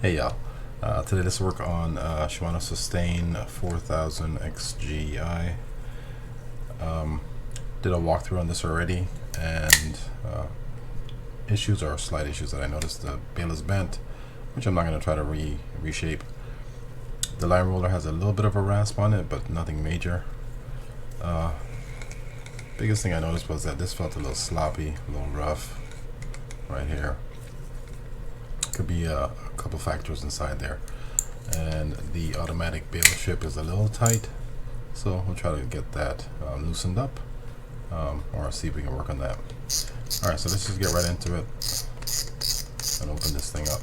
Hey y'all, today let's work on Shimano Sustain 4000 XGI. Did a walkthrough on this already, and issues are slight issues that I noticed. The bail is bent, which I'm not going to try to reshape. The line roller has a little bit of a rasp on it, but nothing major. Biggest thing I noticed was that this felt a little sloppy, a little rough right here. Could be a couple factors inside there, and the automatic bail strip is a little tight, so we'll try to get that loosened up, or see if we can work on that. Alright, so let's just get right into it and open this thing up.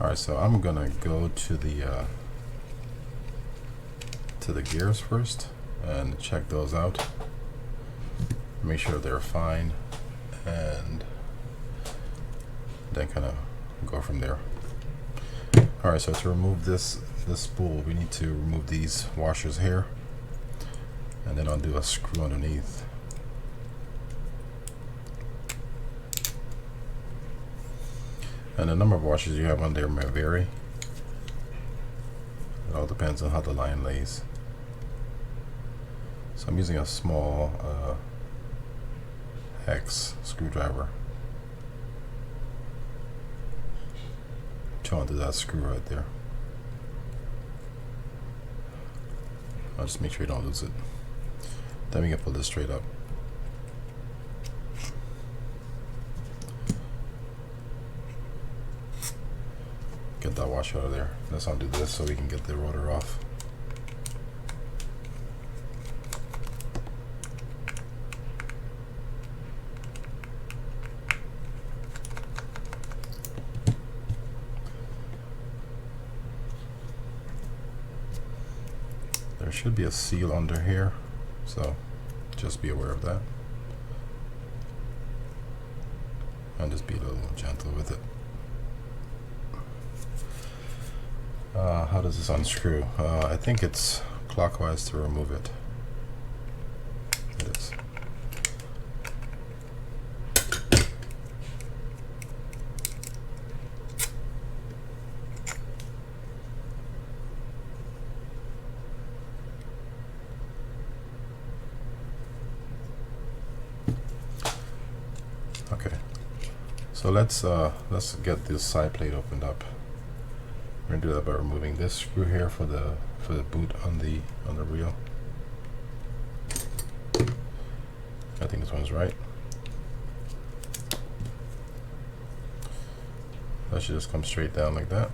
Alright, so I'm gonna go to the gears first and check those out, make sure they're fine, and then kind of go from there. Alright, so to remove this spool, we need to remove these washers here, and then I'll do a screw underneath. And the number of washers you have on there may vary. It all depends on how the line lays. So I'm using a small Hex screwdriver to undo that screw right there. I'll just make sure you don't lose it. Then we can pull this straight up. Get that washer out of there. Let's undo this so we can get the rotor off. There should be a seal under here, so just be aware of that. And just be a little gentle with it. How does this unscrew? I think it's clockwise to remove it. It is. Okay, so let's get this side plate opened up. We're gonna do that by removing this screw here for the boot on the reel. I think this one's right. That should just come straight down like that.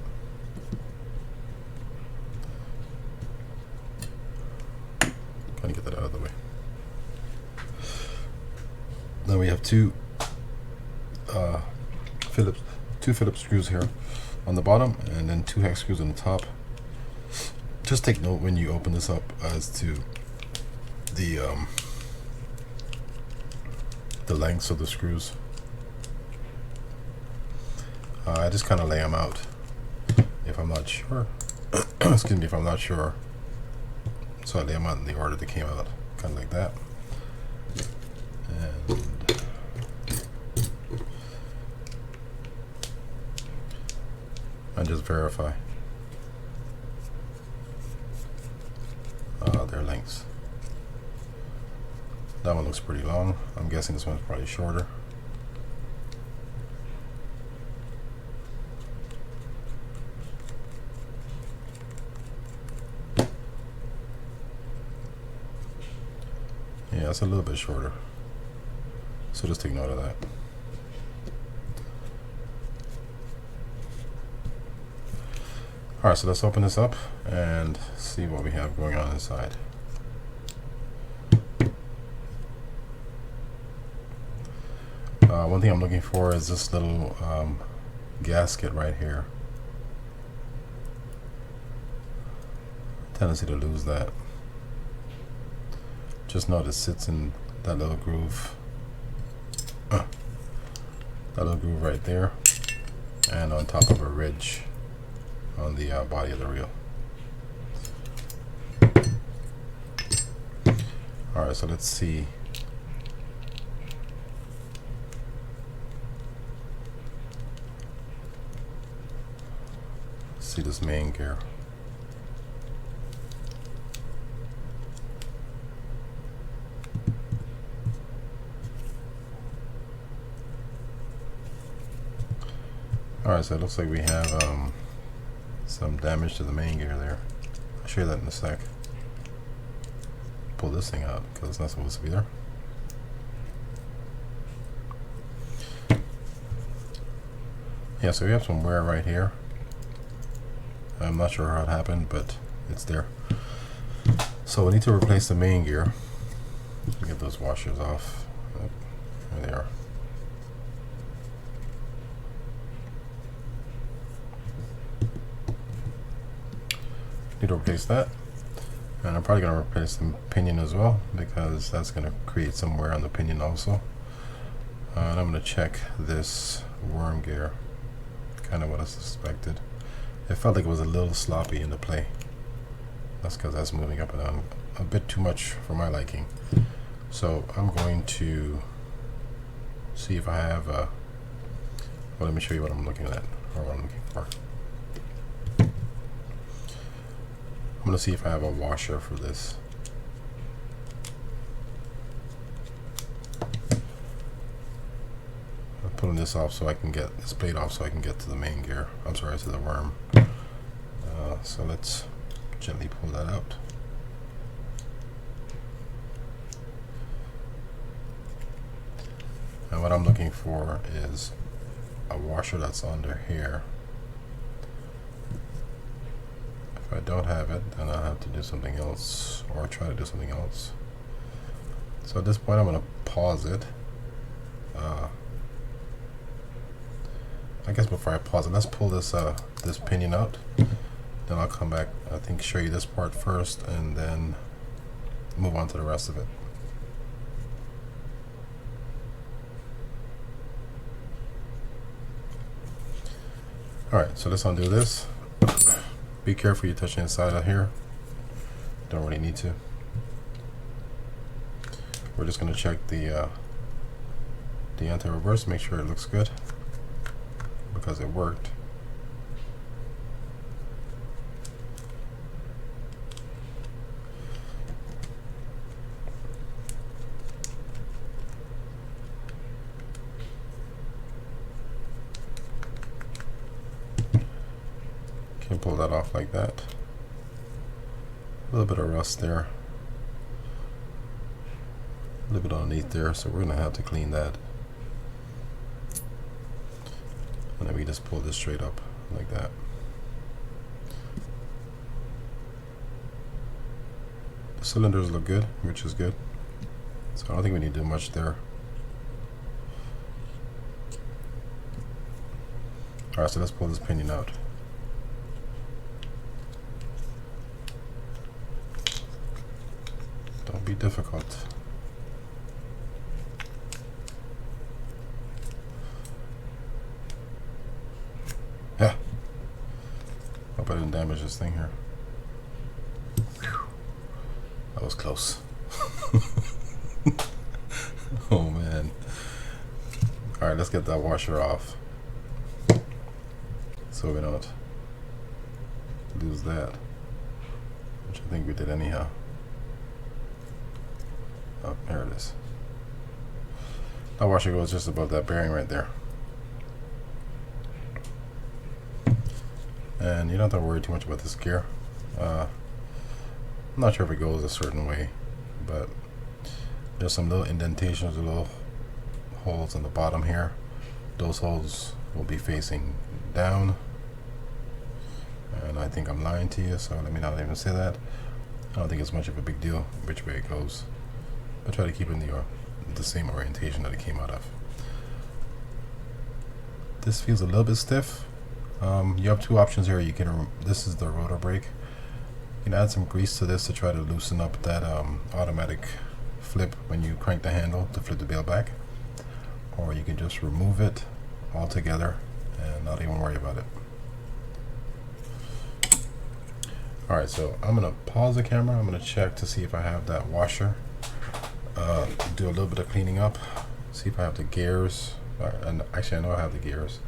Kind of get that out of the way. Then we have two Phillips screws here on the bottom, and then two hex screws on the top. Just take note when you open this up as to the lengths of the screws. I just kind of lay them out if I'm not sure. Excuse me, if I'm not sure. So I lay them out in the order they came out, kind of like that. And just verify their lengths. That one looks pretty long. I'm guessing this one's probably shorter. Yeah, it's a little bit shorter. So just take note of that. Alright, so let's open this up and see what we have going on inside. One thing I'm looking for is this little gasket right here. Tendency to lose that. Just know it sits in that little groove. That little groove right there, and on top of a ridge on the body of the reel. Alright, so let's see. see this main gear. Alright, so it looks like we have some damage to the main gear there. I'll show you that in a sec. Pull this thing out because it's not supposed to be there. Yeah, so we have some wear right here. I'm not sure how it happened, but it's there. So we need to replace the main gear. Get those washers off. Oh, there they are. Need to replace that. And I'm probably going to replace the pinion as well, because that's going to create some wear on the pinion also. And I'm going to check this worm gear. Kind of what I suspected. It felt like it was a little sloppy in the play. That's because that's moving up and down a bit too much for my liking. So I'm going to see if I have well, let me show you what I'm looking at, or what I'm looking for. I'm going to see if I have a washer for this. I'm pulling this off so I can get this plate off so I can get to the main gear. I'm sorry, to the worm. So let's gently pull that out. And what I'm looking for is a washer that's under here. If I don't have it, then I'll have to do something else, or try to do something else. So at this point I'm going to pause it. I guess before I pause it, let's pull this this pinion out. Then I'll come back, I think, show you this part first, and then move on to the rest of it. Alright, so let's undo this. Be careful you touch the inside out here. Don't really need to. We're just going to check the anti-reverse, make sure it looks good, because it worked. Can pull that off like that. A little bit of rust there, a little bit underneath there, so we're gonna have to clean that. And then we just pull this straight up like that. The cylinders look good, which is good. So I don't think we need to do much there. Alright, so let's pull this pinion out. Don't be difficult. Yeah. Hope I didn't damage this thing here. Whew. That was close. Oh man. Alright, let's get that washer off, so we don't lose that, which I think we did anyhow. Oh, there it is. That washer goes just above that bearing right there. And you don't have to worry too much about this gear. I'm not sure if it goes a certain way, but there's some little indentations, little holes in the bottom here. Those holes will be facing down. And I think I'm lying to you, so let me not even say that. I don't think it's much of a big deal which way it goes. I try to keep it in the same orientation that it came out of. This feels a little bit stiff. You have two options here. You can this is the rotor brake. You can add some grease to this to try to loosen up that automatic flip when you crank the handle to flip the bail back, or you can just remove it altogether and not even worry about it. Alright, so I'm gonna pause the camera. I'm gonna check to see if I have that washer. Do a little bit of cleaning up, see if I have the gears, and actually I know I have the gears.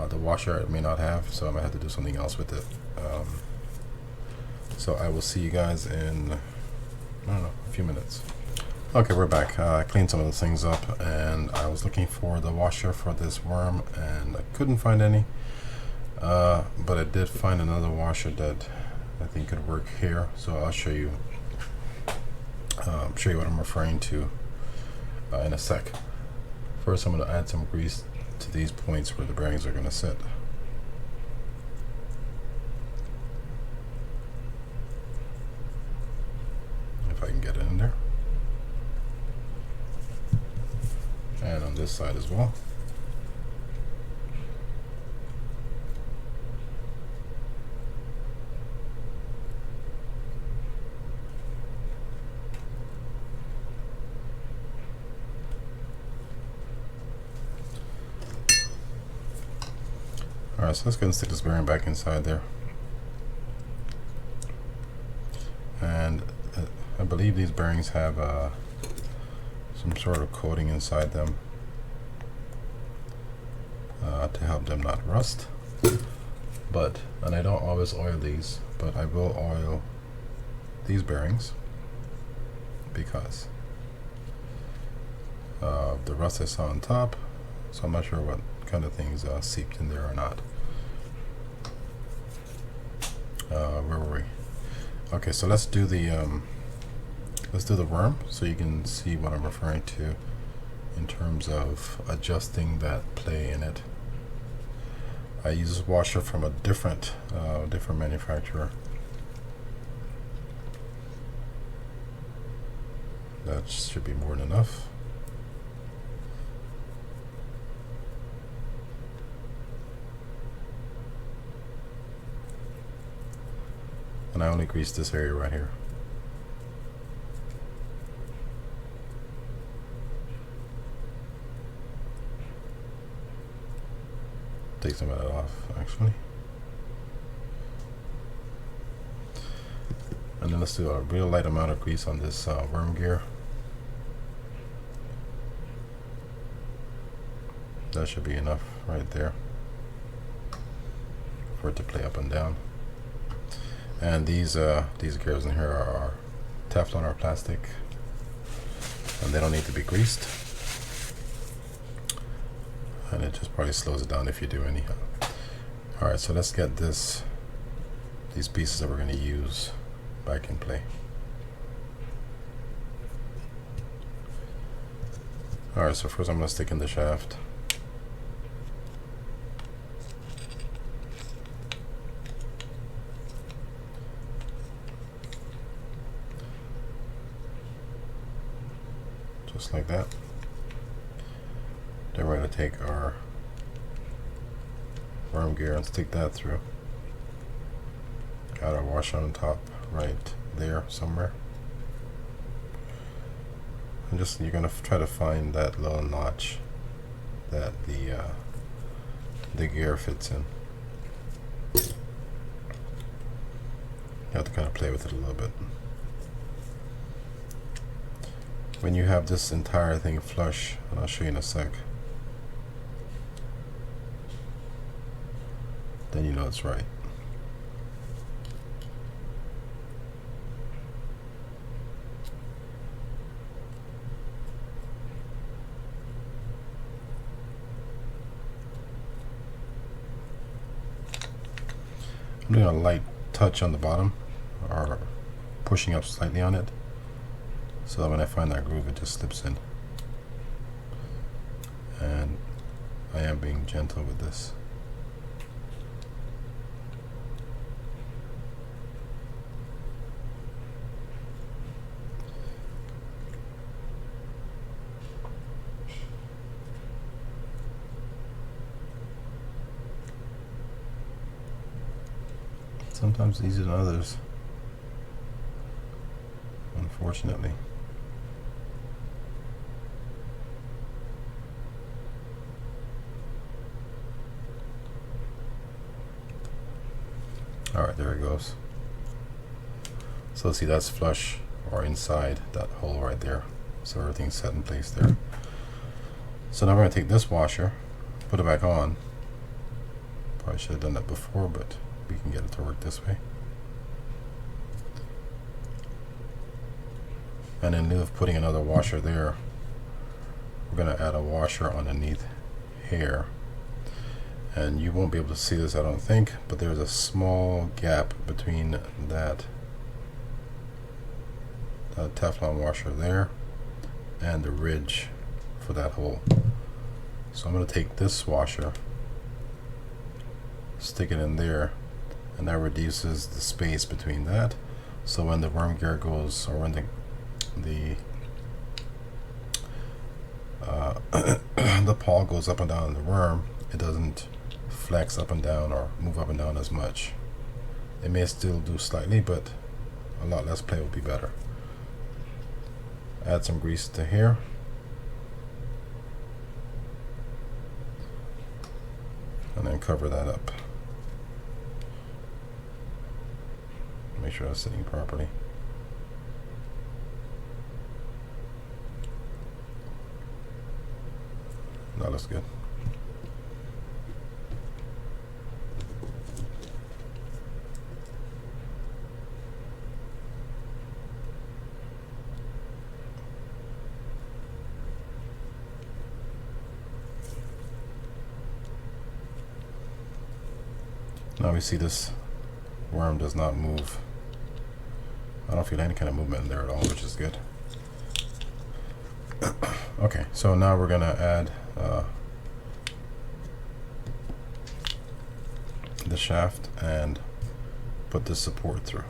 The washer it may not have, so I might have to do something else with it. So I will see you guys in, I don't know, a few minutes. Okay, we're back. I cleaned some of those things up, and I was looking for the washer for this worm, and I couldn't find any. But I did find another washer that I think could work here, so I'll show you what I'm referring to in a sec. First, I'm going to add some grease to these points where the bearings are going to sit. If I can get it in there. And on this side as well. Alright, so let's go and stick this bearing back inside there. And I believe these bearings have some sort of coating inside them to help them not rust. And I don't always oil these, but I will oil these bearings because of the rust I saw on top. So I'm not sure what kind of things seeped in there or not. Where were we? Okay, so let's do the worm so you can see what I'm referring to in terms of adjusting that play in it. I use this washer from a different manufacturer. That should be more than enough. And I only grease this area right here. Take some of that off, actually. And then let's do a real light amount of grease on this worm gear. That should be enough right there for it to play up and down. And these gears in here are Teflon or plastic, and they don't need to be greased. And it just probably slows it down if you do anyhow. Alright, so let's get these pieces that we're going to use back in play. Alright, so first I'm going to stick in the shaft. Just like that. Then we're going to take our worm gear and stick that through. Got our washer on top right there somewhere. And just you're going to try to find that little notch that the gear fits in. You have to kind of play with it a little bit. When you have this entire thing flush, and I'll show you in a sec, then you know it's right. I'm doing a light touch on the bottom, or pushing up slightly on it, so that when I find that groove it just slips in. And I am being gentle with this. Sometimes easier than others, unfortunately. Alright, there it goes. So see, that's flush or inside that hole right there. So everything's set in place there. So now we're going to take this washer, put it back on, Probably should have done that before, but we can get it to work this way. And in lieu of putting another washer there, we're going to add a washer underneath here. And you won't be able to see this, I don't think, but there's a small gap between that Teflon washer there and the ridge for that hole. So I'm going to take this washer, stick it in there, and that reduces the space between that. So when the worm gear goes, or when the pawl goes up and down in the worm, it doesn't flex up and down or move up and down as much. It may still do slightly, but a lot less play would be better. Add some grease to here. And then cover that up. Make sure that's sitting properly. That looks good. Now we see this worm does not move. I don't feel any kind of movement in there at all, which is good. Okay, so now we're going to add the shaft and put this support through.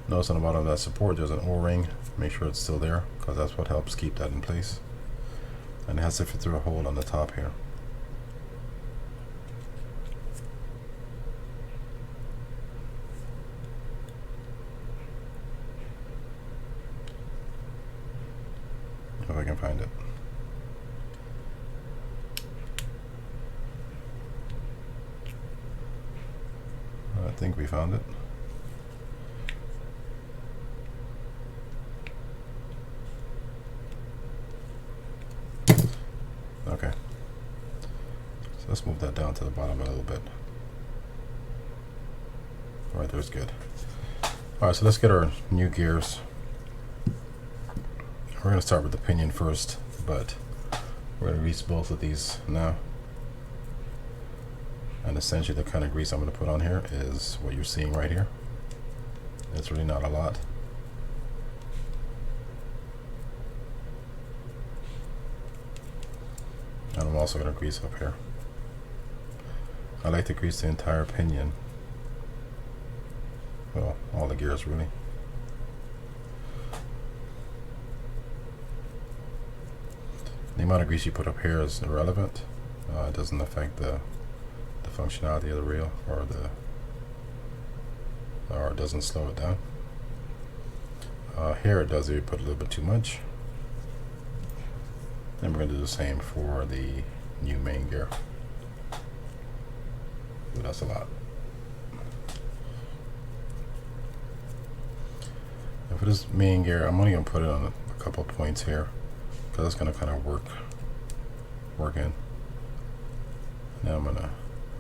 Notice on the bottom of that support there's an O-ring. Make sure it's still there, because that's what helps keep that in place. And it has to fit through a hole on the top here. If I can find it. I think we found it. Okay. So let's move that down to the bottom a little bit. Alright, there's good. Alright, so let's get our new gears. We're going to start with the pinion first, but we're going to grease both of these now. And essentially the kind of grease I'm going to put on here is what you're seeing right here. It's really not a lot. And I'm also going to grease up here. I like to grease the entire pinion. Well, all the gears really. The amount of grease you put up here is irrelevant. It doesn't affect the functionality of the reel, or it doesn't slow it down. Here it does if you put a little bit too much. And we're going to do the same for the new main gear. But that's a lot. And for this main gear, I'm only going to put it on a couple points here, because it's going to kind of work in. Now I'm going to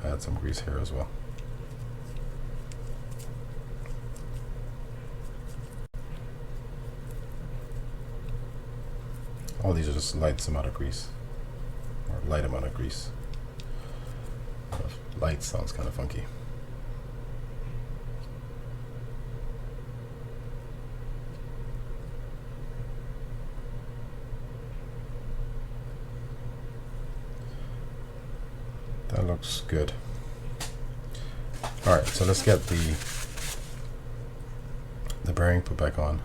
add some grease here as well. All these are just light amount of grease, or light amount of grease. Light sounds kind of funky. That looks good. Alright, so let's get the bearing put back on.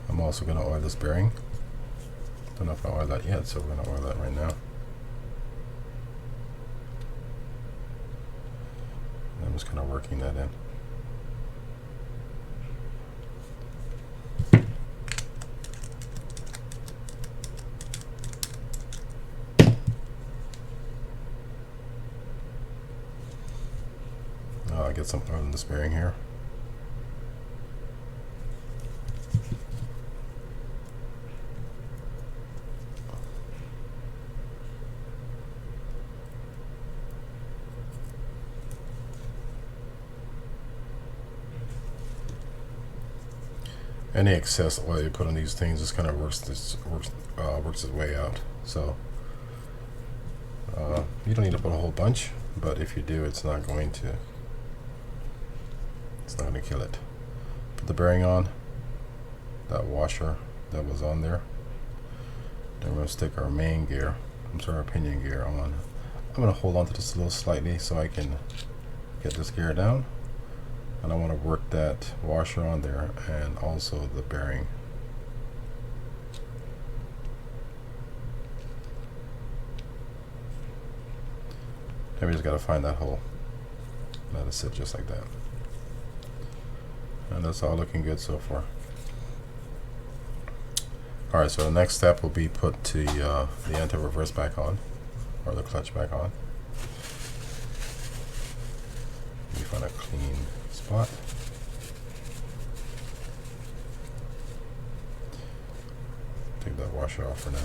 I'm also going to oil this bearing. Don't know if I oiled that yet, so we're going to oil that right now. I'm just kind of working that in. I get some oil in this bearing here. any excess oil you put on these things just kind of works its way out. So you don't need to put a whole bunch, but if you do, it's not going to kill it. Put the bearing on, that washer that was on there. Then we're going to stick our main gear, our pinion gear on. I'm going to hold on to this a little slightly so I can get this gear down, and I want to work that washer on there and also the bearing. Then we just got to find that hole. Let it sit just like that. And that's all looking good so far. Alright, so the next step will be put the anti-reverse back on, or the clutch back on. You find a clean spot. Take that washer off for now.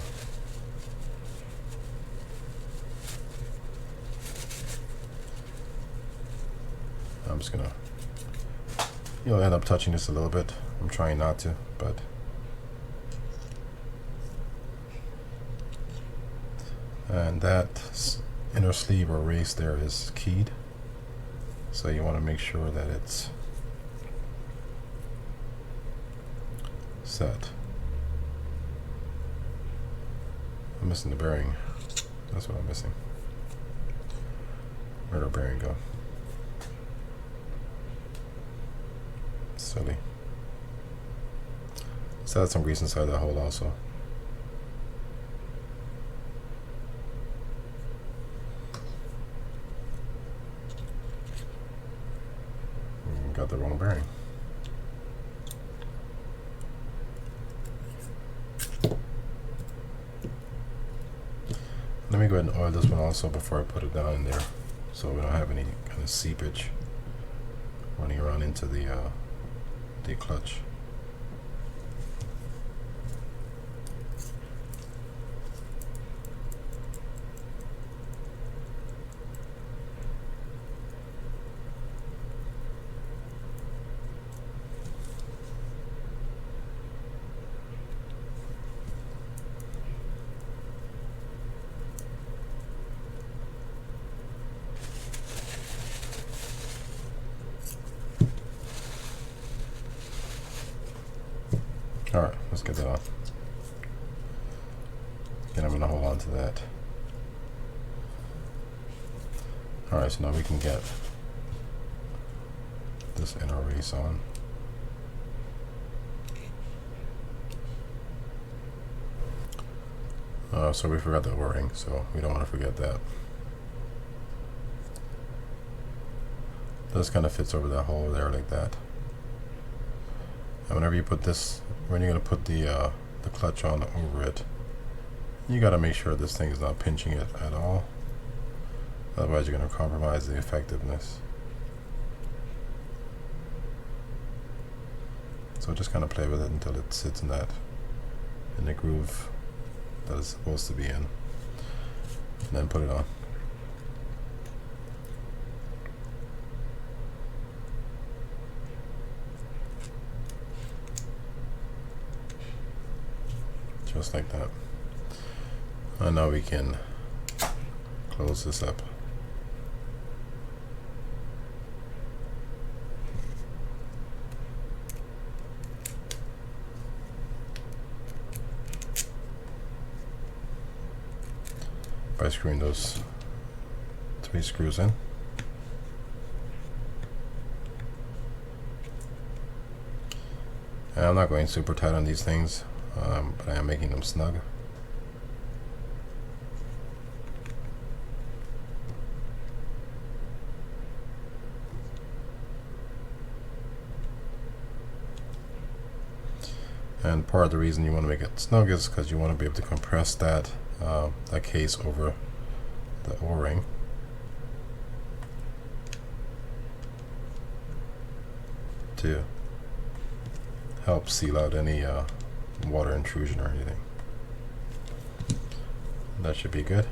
I'm just gonna, you'll end up touching this a little bit. I'm trying not to, but and that inner sleeve or race there is keyed, so you want to make sure that it's set. I'm missing the bearing. That's what I'm missing. Where'd our bearing go? Silly. Let's add some grease inside that hole also. Got the wrong bearing. Let me go ahead and oil this one also before I put it down in there, so we don't have any kind of seepage running around into the clutch. Alright, let's get that on. Again, I'm going to hold on to that. Alright, so now we can get this inner race on. So we forgot the O-ring, so we don't want to forget that. This kind of fits over that hole there like that. And whenever you put this, when you're going to put the clutch on over it, you got to make sure this thing is not pinching it at all. Otherwise you're going to compromise the effectiveness. So just kind of play with it until it sits in the groove that it's supposed to be in, and then put it on. Just like that. And now we can close this up. By screwing those 3 screws in. And I'm not going super tight on these things, but I am making them snug. And part of the reason you want to make it snug is because you want to be able to compress that case over the O-ring. To help seal out any water intrusion or anything. That should be good.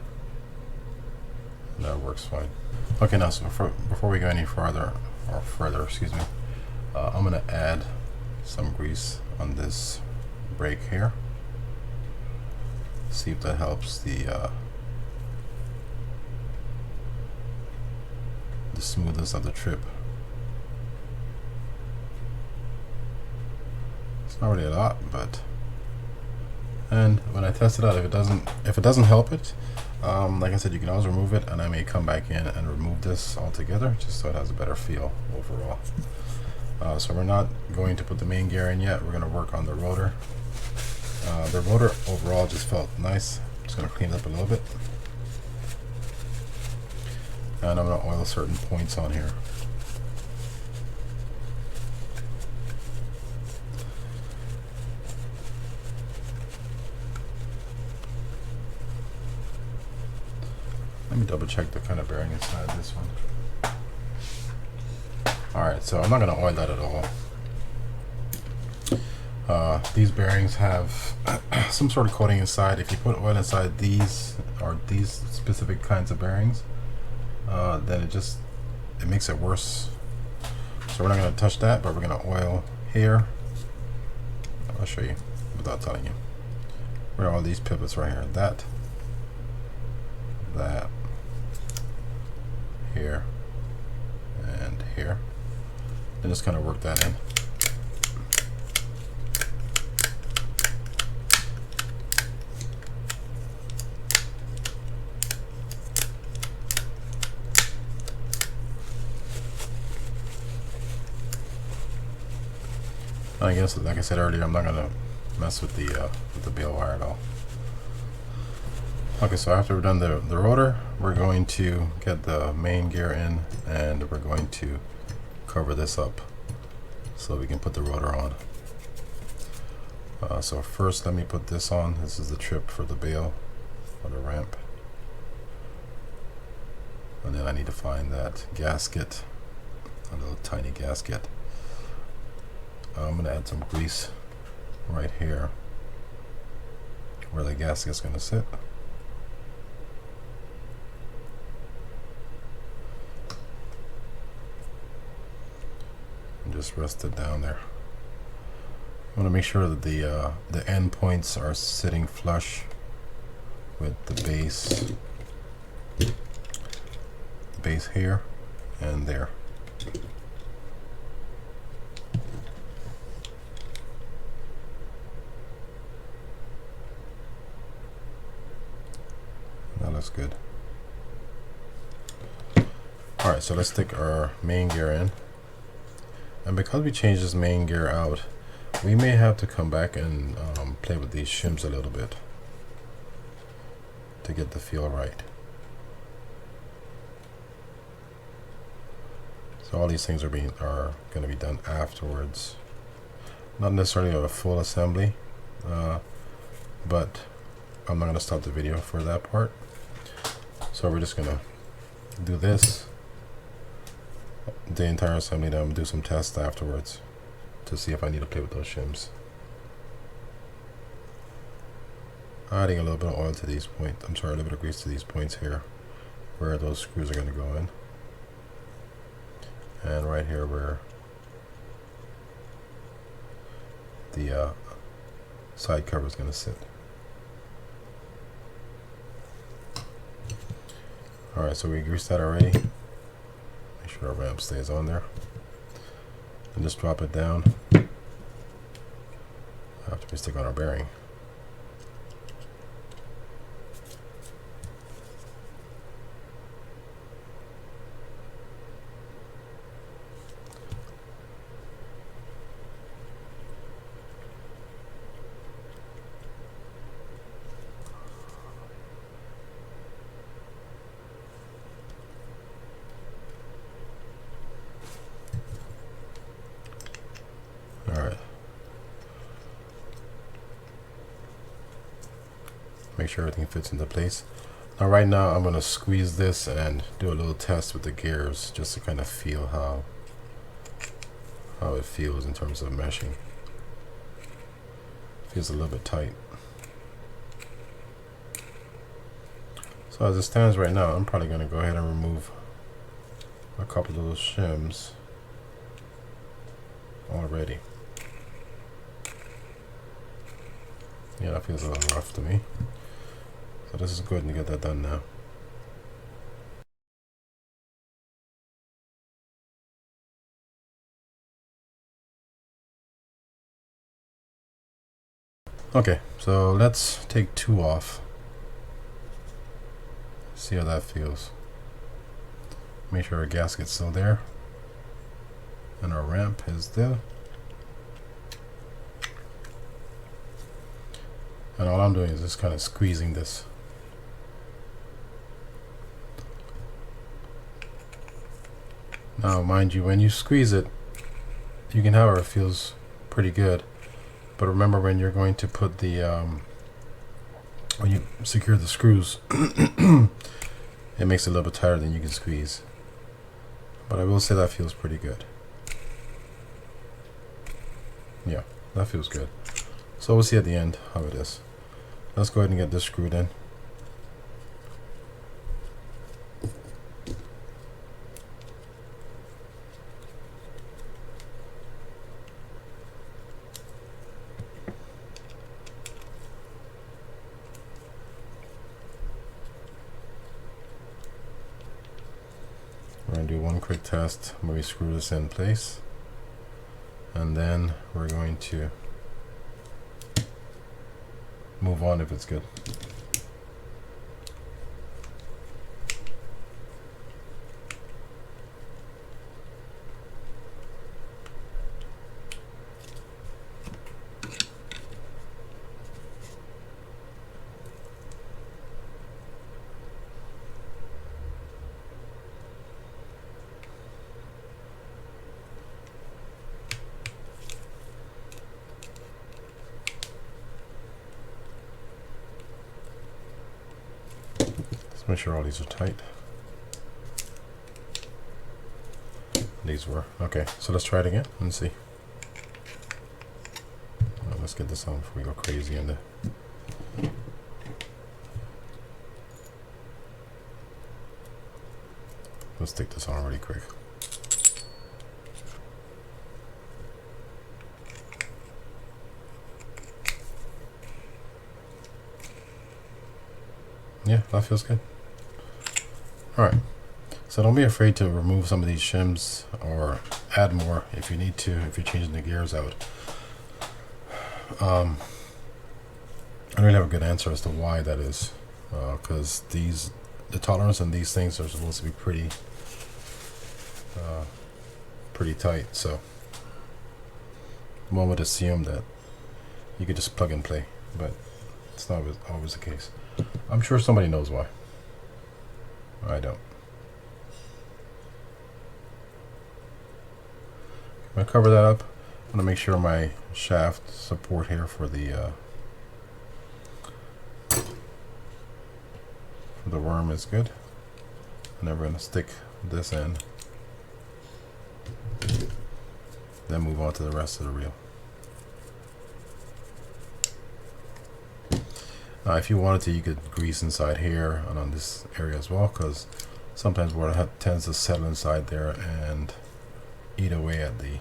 And that works fine. Okay, now so before we go any farther, excuse me, I'm going to add some grease on this brake here. See if that helps the smoothness of the trip. It's not really a lot, but and when I test it out, if it doesn't help it, like I said, you can always remove it, and I may come back in and remove this altogether just so it has a better feel overall. So we're not going to put the main gear in yet. We're going to work on the rotor. The rotor overall just felt nice. Just going to clean it up a little bit, and I'm going to oil certain points on here. Let me double check the kind of bearing inside this one. Alright, so I'm not going to oil that at all. These bearings have some sort of coating inside. If you put oil inside these or these specific kinds of bearings, then it makes it worse. So we're not going to touch that, but we're going to oil here. I'll show you without telling you. Where are all these pivots right here? That, here, and here. And just kind of work that in. I guess, like I said earlier, I'm not gonna mess with the bail wire at all. Okay, so after we've done the rotor, we're going to get the main gear in, and we're going to cover this up so we can put the rotor on. So first, let me put this on. This is the trip for the bail, for the ramp. And then I need to find that gasket, a little tiny gasket. I'm going to add some grease right here where the gasket's going to sit. And just rest it down there. I want to make sure that the end points are sitting flush with the base here and there. That looks good. Alright, so let's stick our main gear in. And because we changed this main gear out, we may have to come back and play with these shims a little bit to get the feel right. So all these things are going to be done afterwards. Not necessarily a full assembly, but I'm not going to stop the video for that part. So we're just going to do this, the entire assembly, then do some tests afterwards to see if I need to play with those shims. Adding a little bit of oil to these points, a little bit of grease to these points here where those screws are going to go in. And right here where the side cover is going to sit. Alright, so we greased that already. Make sure our ramp stays on there. And just drop it down after we stick on our bearing. Alright. Make sure everything fits into place. Now right now I'm going to squeeze this and do a little test with the gears just to kind of feel how it feels in terms of meshing. Feels a little bit tight. So as it stands right now, I'm probably going to go ahead and remove a couple of those shims already. Yeah, that feels a little rough to me. So this is good to get that done now. Okay, so let's take 2 off. See how that feels. Make sure our gasket's still there. And our ramp is there. And all I'm doing is just kind of squeezing this. Now, mind you, when you squeeze it, you can have it feels pretty good. But remember, when you're going to put the, when you secure the screws, it makes it a little bit tighter than you can squeeze. But I will say that feels pretty good. Yeah, that feels good. So we'll see at the end how it is. Let's go ahead and get this screwed in. We're going to do one quick test where we screw this in place, and then we're going to move on if it's good. Make sure all these are tight. These were. Okay, so let's try it again and see. Let's get this on before we go crazy in the... Let's stick this on really quick. Yeah, that feels good. Alright, so don't be afraid to remove some of these shims or add more if you need to, if you're changing the gears out. I don't really have a good answer as to why that is, because the tolerance on these things are supposed to be pretty tight, so one would assume that you could just plug and play, but it's not always the case. I'm sure somebody knows why. I don't. I'm going to cover that up. I'm going to make sure my shaft support here for the worm is good. And then we're going to stick this in. Then move on to the rest of the reel. If you wanted to, you could grease inside here and on this area as well, because sometimes water tends to settle inside there and eat away at the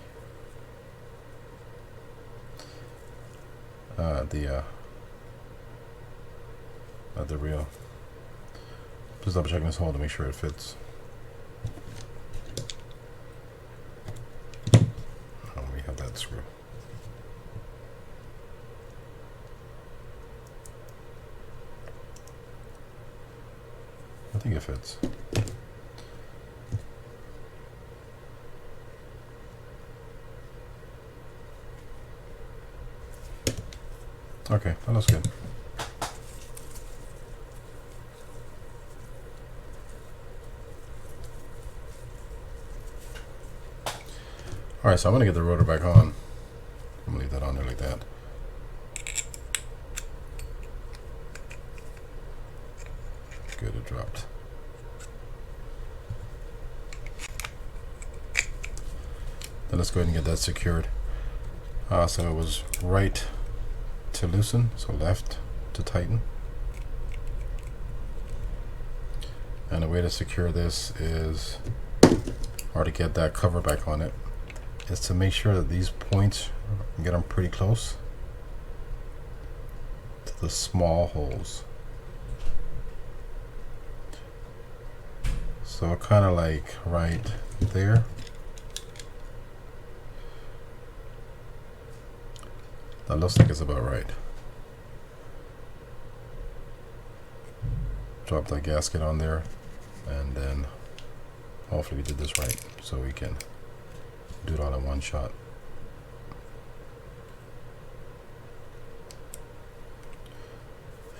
reel. Just double checking this hole to make sure it fits. Oh, we have that screw. I think it fits. Okay, that looks good. Alright, so I'm going to get the rotor back on. I'm going to leave that on there like that. Good, it dropped. Then let's go ahead and get that secured. So it was right to loosen, so left to tighten. And the way to secure this is, or to get that cover back on it, is to make sure that these points, get them pretty close. the small holes. So kind of like right there. That looks like it's about right. Drop that gasket on there, and then hopefully we did this right so we can do it all in one shot.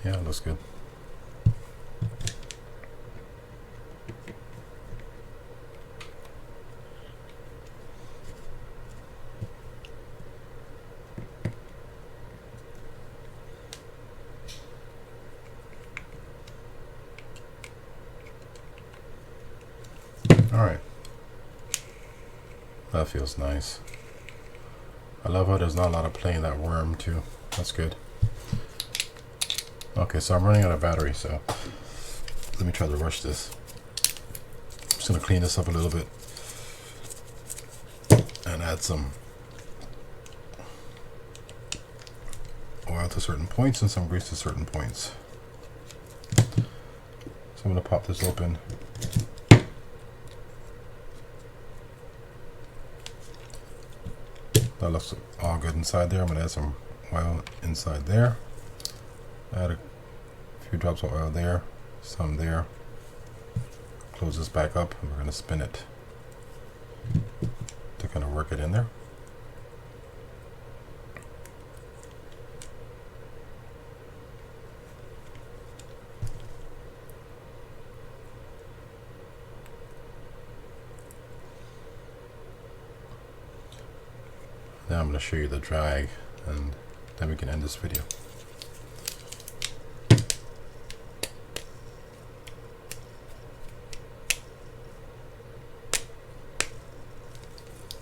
Yeah, it looks good. Alright, that feels nice. I love how there's not a lot of play in that worm too. That's good. Okay, so I'm running out of battery, so let me try to rush this. I'm just going to clean this up a little bit and add some oil to certain points and some grease to certain points. So I'm going to pop this open. That looks all good inside there. I'm going to add some oil inside there. Add a few drops of oil there, some there. Close this back up, and we're going to spin it to kind of work it in there. Now I'm going to show you the drag, and then we can end this video.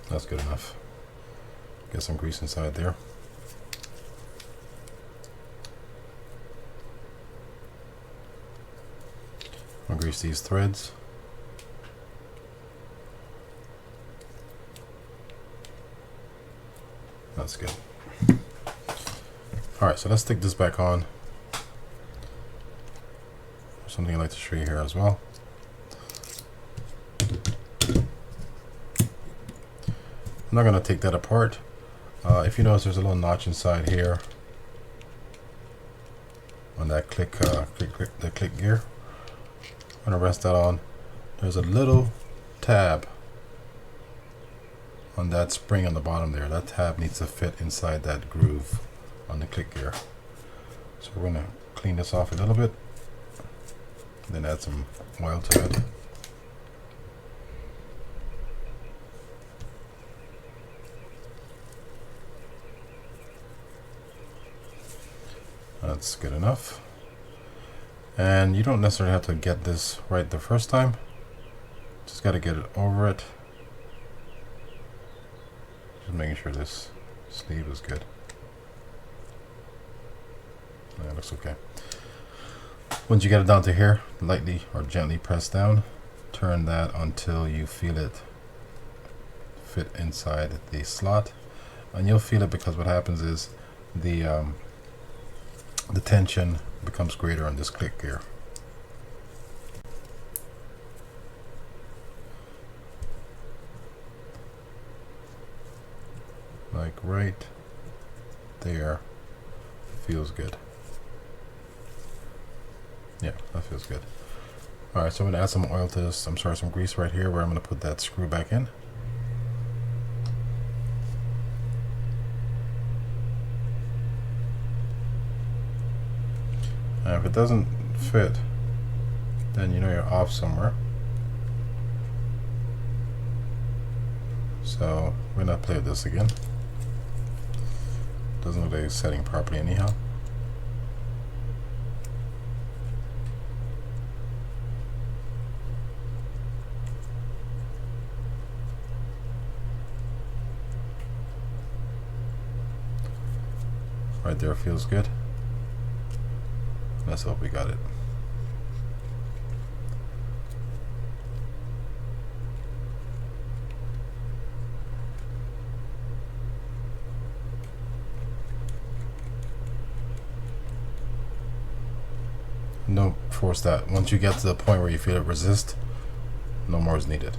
That's good enough. Get some grease inside there. I'll grease these threads. That's good. Alright, so let's stick this back on. Something I'd like to show you here as well. I'm not going to take that apart. If you notice, there's a little notch inside here on that click gear. I'm going to rest that on. There's a little tab on that spring on the bottom there. That tab needs to fit inside that groove on the click gear. So we're going to clean this off a little bit, then add some oil to it. That's good enough. And you don't necessarily have to get this right the first time. Just got to get it over it. Just making sure this sleeve is good. That looks okay. Once you get it down to here, lightly or gently press down. Turn that until you feel it fit inside the slot. And you'll feel it because what happens is the tension becomes greater on this click gear. Like right there. Feels good. Yeah, that feels good. Alright, so I'm going to add some oil to this, some grease right here where I'm going to put that screw back in. And if it doesn't fit, then you know you're off somewhere. So we're going to play with this again. Doesn't look like it's setting properly anyhow. Right there feels good. Let's hope we got it. No force that. Once you get to the point where you feel it resist, no more is needed.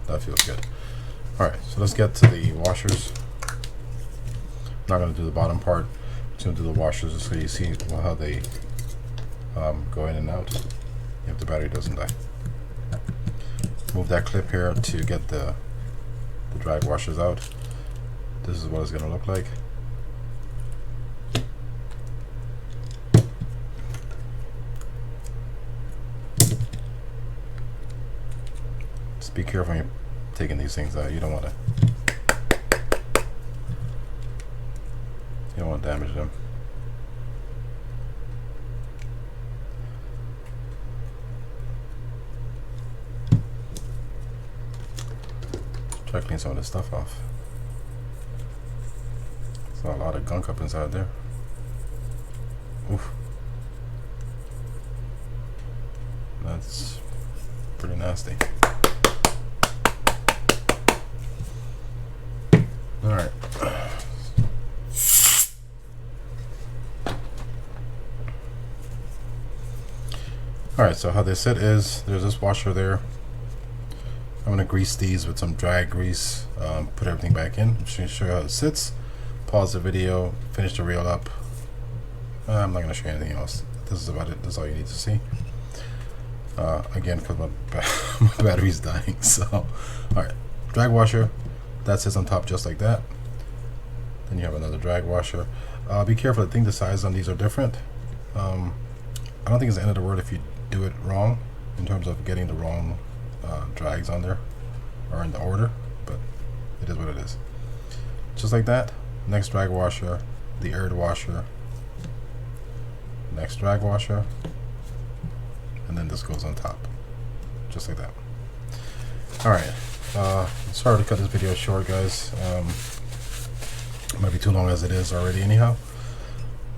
That feels good. Alright, so let's get to the washers. Not going to do the bottom part. Just going to do the washers just so you see how they go in and out if the battery doesn't die. Move that clip here to get the drag washers out. This is what it's going to look like. Just be careful when you're taking these things out. You don't want to damage them. Try to clean some of this stuff off. There's a lot of gunk up inside there. Oof. That's pretty nasty. Alright. Alright, so how they sit is there's this washer there. I'm going to grease these with some drag grease, put everything back in. I'm just going to show you how it sits. Pause the video, finish the reel up. I'm not going to show you anything else. This is about it. This is all you need to see. Again, because my battery's dying. So, alright, drag washer. That sits on top just like that. Then you have another drag washer. Be careful. I think the sizes on these are different. I don't think it's the end of the world if you do it wrong in terms of getting the wrong drags on there or in the order, but it is what it is. Just like that. Next drag washer, the aired washer, next drag washer, and then this goes on top, just like that. Alright, sorry to cut this video short, guys. It might be too long as it is already anyhow,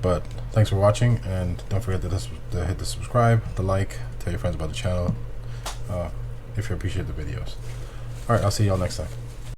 but thanks for watching, and don't forget to hit the subscribe, the like, tell your friends about the channel if you appreciate the videos. Alright, I'll see y'all next time.